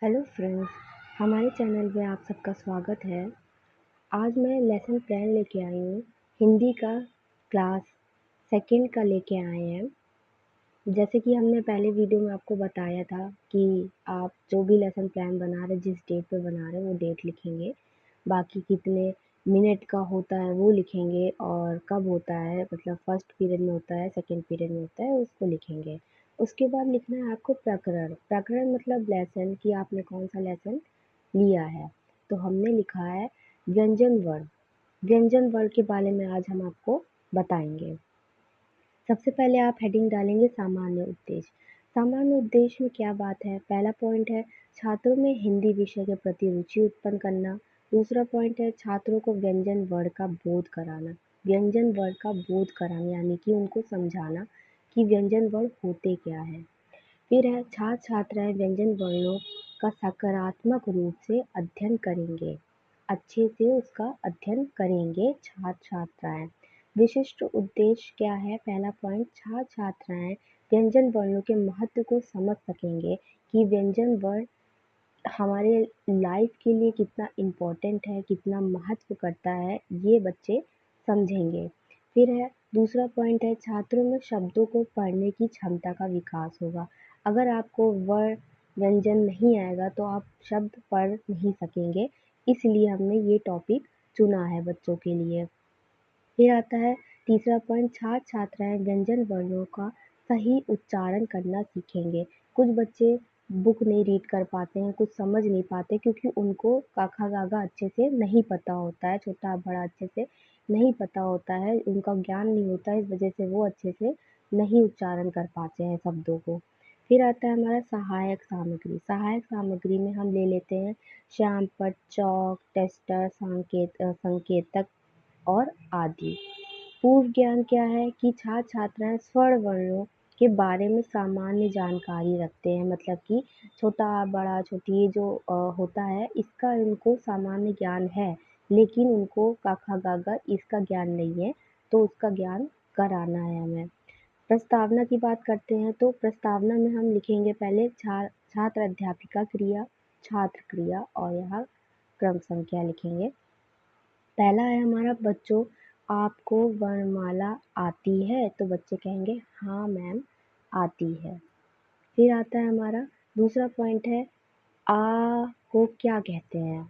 Hello friends, हमारे channel में आप सबका स्वागत है। आज मैं लेसन प्लान लेके आई हूँ। हिंदी का क्लास सेकंड का लेके आए हैं। जैसे कि हमने पहले वीडियो में आपको बताया था कि आप जो भी लेसन प्लान बना रहे, जिस डेट पे बना रहे हैं वो डेट लिखेंगे। बाकी कितने मिनट का होता है वो लिखेंगे और कब होता है, मतलब फर्स्ट पीरियड में होता है, सेकंड पीरियड में होता है, उसको लिखेंगे। उसके बाद लिखना है आपको प्रकरण। प्रकरण मतलब लेसन, कि आपने कौन सा लेसन लिया है। तो हमने लिखा है व्यंजन वर्ण। व्यंजन वर्ण के बारे में आज हम आपको बताएंगे। सबसे पहले आप हेडिंग डालेंगे सामान्य उद्देश्य। सामान्य उद्देश्य में क्या बात है? पहला पॉइंट है छात्रों में हिंदी विषय के प्रति रुचि उत्पन्न करना। दूसरा पॉइंट है छात्रों को व्यंजन वर्ण का बोध कराना। व्यंजन वर्ण का बोध कराना यानी कि उनको समझाना कि व्यंजन वर्ण होते क्या है। फिर है छात्र छात्राएं व्यंजन वर्णों का सकारात्मक रूप से अध्ययन करेंगे। अच्छे से उसका अध्ययन करेंगे छात्र छात्राएं। विशिष्ट उद्देश्य क्या है? पहला पॉइंट, छात्र छात्राएं व्यंजन वर्णों के महत्व को समझ सकेंगे कि व्यंजन वर्ण हमारे लाइफ के लिए कितना इम्पोर्टेंट है, कितना महत्व करता है, ये बच्चे समझेंगे। फिर है दूसरा पॉइंट है छात्रों में शब्दों को पढ़ने की क्षमता का विकास होगा। अगर आपको वर्ण व्यंजन नहीं आएगा तो आप शब्द पढ़ नहीं सकेंगे, इसलिए हमने ये टॉपिक चुना है बच्चों के लिए। फिर आता है तीसरा पॉइंट, छात्र छात्राएं व्यंजन वर्णों का सही उच्चारण करना सीखेंगे। कुछ बच्चे बुक नहीं रीड कर पाते हैं, कुछ समझ नहीं पाते क्योंकि उनको क ख ग घ अच्छे से नहीं पता होता है, छोटा बड़ा अच्छे से नहीं पता होता है, उनका ज्ञान नहीं होता है, इस वजह से वो अच्छे से नहीं उच्चारण कर पाते हैं शब्दों को। फिर आता है हमारा सहायक सामग्री। सहायक सामग्री में हम ले लेते हैं श्याम पट्ट, चॉक, टेस्टर, संकेतक और आदि। पूर्व ज्ञान क्या है कि छात्र छात्राएं स्वर्ण वर्णों के बारे में सामान्य जानकारी रखते हैं, मतलब कि छोटा बड़ा छोटी ये जो होता है इसका इनको सामान्य ज्ञान है, लेकिन उनको क ख ग घ इसका ज्ञान नहीं है, तो उसका ज्ञान कराना है हमें। प्रस्तावना की बात करते हैं तो प्रस्तावना में हम लिखेंगे पहले छात्र अध्यापिका क्रिया, छात्र क्रिया और यहाँ क्रम संख्या लिखेंगे। पहला है हमारा बच्चों, आपको वर्णमाला आती है? तो बच्चे कहेंगे हाँ मैम आती है। फिर आता है हमारा दूसरा पॉइंट है आ को क्या कहते हैं?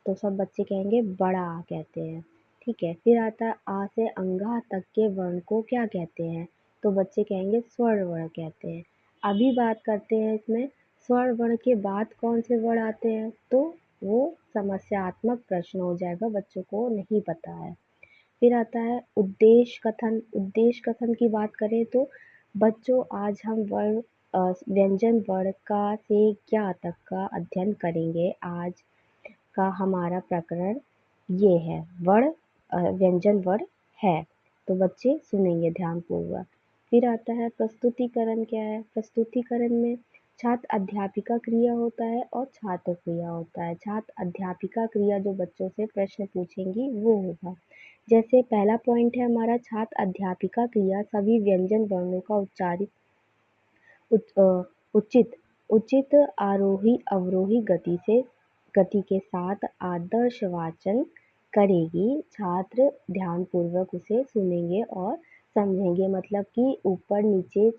तो सब बच्चे कहेंगे बड़ा आ कहते हैं। ठीक है। फिर आता है आ से अंगा तक के वर्ण को क्या कहते हैं? तो बच्चे कहेंगे स्वर्ण वर्ण कहते हैं। अभी बात करते हैं इसमें स्वर्ण वर्ण के बाद कौन से वर्ण आते हैं, तो वो समस्यात्मक प्रश्न हो जाएगा, बच्चों को नहीं पता है। फिर आता है उद्देश्य कथन। उद्देश्य कथन की बात करें तो बच्चों आज हम व्यंजन वर्ण का से क्या तक का अध्ययन करेंगे। आज का हमारा प्रकरण ये है, व्यंजन वर्ण है। तो बच्चे सुनेंगे ध्यानपूर्वक। फिर आता है प्रस्तुतिकरण। क्या है? प्रस्तुतिकरण में छात्र अध्यापिका क्रिया होता है और छात्र क्रिया होता है। छात्र अध्यापिका क्रिया जो बच्चों से प्रश्न पूछेंगी वो होगा। जैसे पहला पॉइंट है हमारा छात्र अध्यापिका क्रिया सभी व्यंजन वर्णों का उचित उचित आरोही अवरोही गति के साथ आदर्श वाचन करेगी। छात्र ध्यानपूर्वक उसे सुनेंगे और समझेंगे, मतलब कि ऊपर नीचे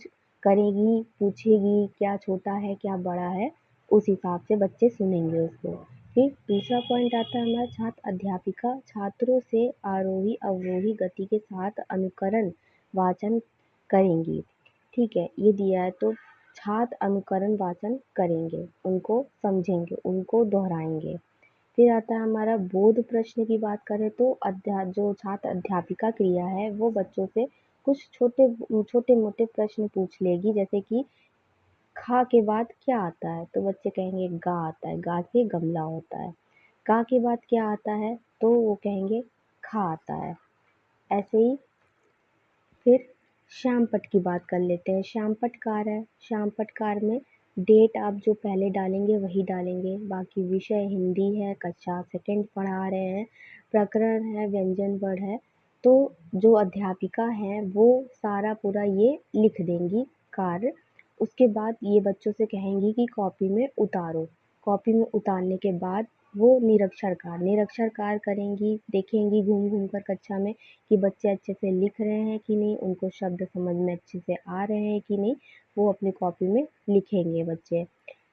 करेगी, पूछेगी क्या छोटा है क्या बड़ा है, उस हिसाब से बच्चे सुनेंगे उसको। फिर दूसरा पॉइंट आता है हमारा छात्र अध्यापिका छात्रों से आरोही अवरोही गति के साथ अनुकरण वाचन करेंगी। ठीक है, ये दिया है तो छात्र अनुकरण वाचन करेंगे, उनको समझेंगे, उनको दोहराएंगे। फिर आता है हमारा बोध प्रश्न की बात करें तो जो छात्र अध्यापिका क्रिया है वो बच्चों से कुछ छोटे मोटे प्रश्न पूछ लेगी, जैसे कि खा के बाद क्या आता है? तो बच्चे कहेंगे गा आता है, गा से गमला होता है। का के बाद क्या आता है? तो वो कहेंगे खा आता है। ऐसे ही फिर श्यामपट्ट की बात कर लेते हैं। श्यामपट्ट कार है, श्यामपट्ट कार में डेट आप जो पहले डालेंगे वही डालेंगे। बाकी विषय हिंदी है, कक्षा सेकंड पढ़ा रहे हैं, प्रकरण है, व्यंजन वर्ण है, तो जो अध्यापिका हैं वो सारा पूरा ये लिख देंगी कार्य। उसके बाद ये बच्चों से कहेंगी कि कॉपी में उतारो। कॉपी में उतारने के बाद वो निरक्षर कार्य करेंगी, देखेंगी घूम-घूम कर कक्षा में कि बच्चे अच्छे से लिख रहे हैं कि नहीं, उनको शब्द समझ में अच्छे से आ रहे हैं कि नहीं, वो अपनी कॉपी में लिखेंगे बच्चे।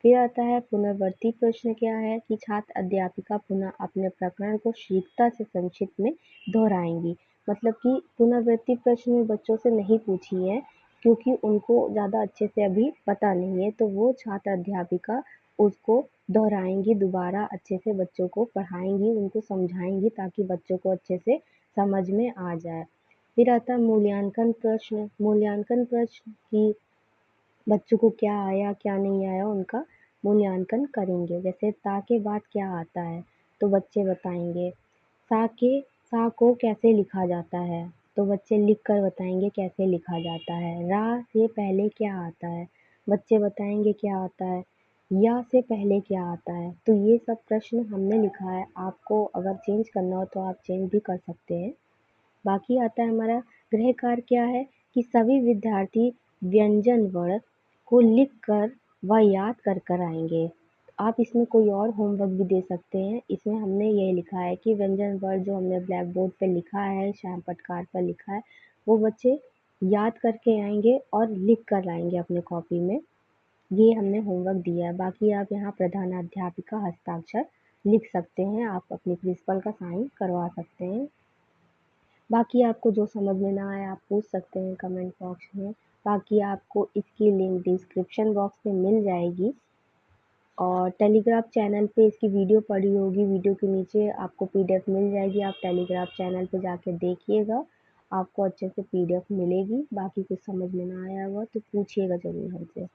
फिर आता है पुनरावृत्ति प्रश्न क्या है कि छात्र अध्यापिका पुनः अपने प्रकरण को शीघ्रता से संक्षिप्त में दोहराएँगी। मतलब कि पुनरावृत्ति प्रश्न बच्चों से नहीं पूछी है क्योंकि उनको ज़्यादा अच्छे से अभी पता नहीं है, तो वो छात्र अध्यापिका उसको दोहराएँगी, दोबारा अच्छे से बच्चों को पढ़ाएँगी, उनको समझाएँगी ताकि बच्चों को अच्छे से समझ में आ जाए। फिर आता है मूल्यांकन प्रश्न कि बच्चों को क्या आया, क्या नहीं आया, उनका मूल्यांकन करेंगे। जैसे ता के बाद क्या आता है, तो बच्चे बताएँगे। सा को कैसे लिखा जाता है, तो बच्चे लिख कर बताएँगे कैसे लिखा जाता है। रा से पहले क्या आता है, बच्चे बताएँगे क्या आता है। या से पहले क्या आता है, तो ये सब प्रश्न हमने लिखा है। आपको अगर चेंज करना हो तो आप चेंज भी कर सकते हैं। बाकी आता है हमारा गृह कार्य क्या है कि सभी विद्यार्थी व्यंजन वर्ण को लिख कर व याद कर कर आएँगे। आप इसमें कोई और होमवर्क भी दे सकते हैं। इसमें हमने ये लिखा है कि व्यंजन वर्ण जो हमने ब्लैक बोर्ड पे लिखा है, श्याम पटकार पर लिखा है, वो बच्चे याद करके आएँगे और लिख कर लाएँगे अपनी कॉपी में। ये हमने होमवर्क दिया है। बाकी आप यहाँ प्रधानाध्यापिका हस्ताक्षर लिख सकते हैं। आप अपने प्रिंसिपल का साइन करवा सकते हैं। बाकी आपको जो समझ में ना आए आप पूछ सकते हैं कमेंट बॉक्स में। बाकी आपको इसकी लिंक डिस्क्रिप्शन बॉक्स में मिल जाएगी और टेलीग्राम चैनल पे इसकी वीडियो पड़ी होगी, वीडियो के नीचे आपको पीडीएफ मिल जाएगी। आप टेलीग्राम चैनल पे जाके देखिएगा, आपको अच्छे से पीडीएफ मिलेगी। बाकी कुछ समझ में ना आया हुआ तो पूछिएगा ज़रूर हमसे।